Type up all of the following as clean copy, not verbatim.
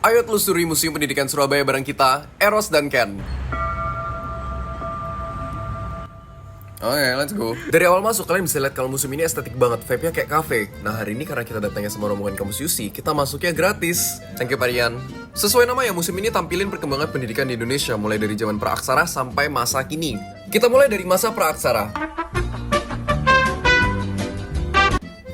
Ayo telusuri Museum Pendidikan Surabaya bareng kita, Eros dan Ken. Oke, let's go. Dari awal masuk, kalian bisa lihat kalau museum ini estetik banget, vibe-nya kayak cafe. Nah, hari ini karena kita datangnya sama rombongan kampus UC, kita masuknya gratis. Thank you, Parian. Sesuai nama ya, museum ini tampilin perkembangan pendidikan di Indonesia, mulai dari zaman praaksara sampai masa kini. Kita mulai dari masa praaksara.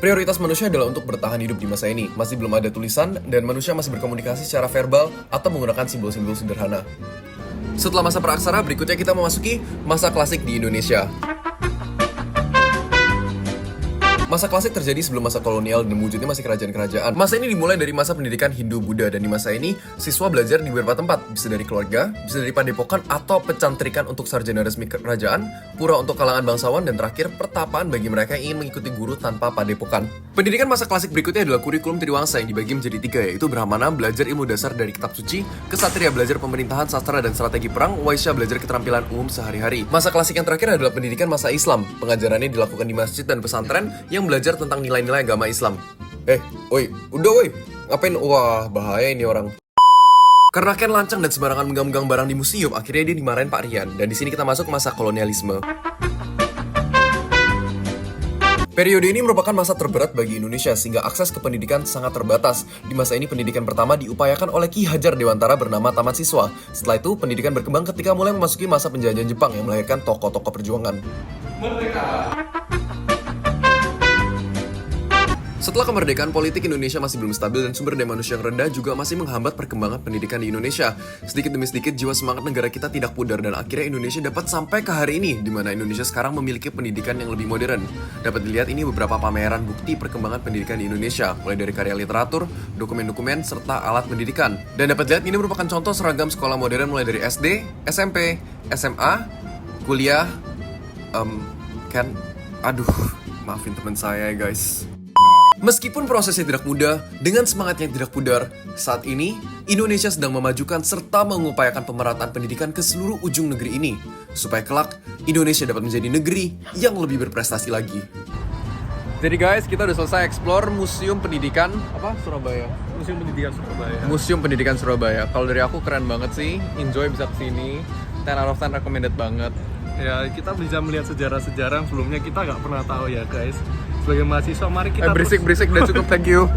Prioritas manusia adalah untuk bertahan hidup di masa ini. Masih belum ada tulisan, dan manusia masih berkomunikasi secara verbal atau menggunakan simbol-simbol sederhana. Setelah masa praaksara, berikutnya kita memasuki masa klasik di Indonesia. Masa klasik terjadi sebelum masa kolonial dan wujudnya masih kerajaan-kerajaan. Masa ini dimulai dari masa pendidikan Hindu-Buddha, dan di masa ini, siswa belajar di beberapa tempat. Bisa dari keluarga, bisa dari padepokan, atau pecantrikan untuk sarjana resmi kerajaan, pura untuk kalangan bangsawan, dan terakhir, pertapaan bagi mereka yang ingin mengikuti guru tanpa padepokan. Pendidikan masa klasik berikutnya adalah kurikulum Triwangsa yang dibagi menjadi 3, yaitu Brahmana belajar ilmu dasar dari kitab suci, Kesatria belajar pemerintahan, sastra, dan strategi perang, Waisya belajar keterampilan umum sehari-hari. Masa klasik yang terakhir adalah pendidikan masa Islam. Pengajarannya dilakukan di masjid dan pesantren yang belajar tentang nilai-nilai agama Islam. Ngapain? Wah, bahaya ini orang. Karena Ken lancang dan sembarangan megang-megang barang di museum, akhirnya dia dimarahin Pak Rian. Dan di sini kita masuk masa kolonialisme. Periode ini merupakan masa terberat bagi Indonesia sehingga akses ke pendidikan sangat terbatas. Di masa ini pendidikan pertama diupayakan oleh Ki Hajar Dewantara bernama Taman Siswa. Setelah itu pendidikan berkembang ketika mulai memasuki masa penjajahan Jepang yang melahirkan tokoh-tokoh perjuangan. Setelah kemerdekaan, politik Indonesia masih belum stabil dan sumber daya manusia yang rendah juga masih menghambat perkembangan pendidikan di Indonesia. Sedikit demi sedikit jiwa semangat negara kita tidak pudar dan akhirnya Indonesia dapat sampai ke hari ini, di mana Indonesia sekarang memiliki pendidikan yang lebih modern. Dapat dilihat ini beberapa pameran bukti perkembangan pendidikan di Indonesia, mulai dari karya literatur, dokumen-dokumen, serta alat pendidikan. Dan dapat dilihat ini merupakan contoh seragam sekolah modern mulai dari SD, SMP, SMA, kuliah, maafin teman saya ya guys. Meskipun prosesnya tidak mudah, dengan semangat yang tidak pudar, saat ini Indonesia sedang memajukan serta mengupayakan pemerataan pendidikan ke seluruh ujung negeri ini, supaya kelak Indonesia dapat menjadi negeri yang lebih berprestasi lagi. Jadi guys, kita udah selesai explore Museum Pendidikan Surabaya. Museum Pendidikan Surabaya. Kalau dari aku keren banget sih, enjoy bisa kesini. 10 out of 10 recommended banget. Ya, kita bisa melihat sejarah-sejarah yang sebelumnya kita nggak pernah tahu ya guys. Sebagai mahasiswa, mari kita Berisik udah cukup, thank you.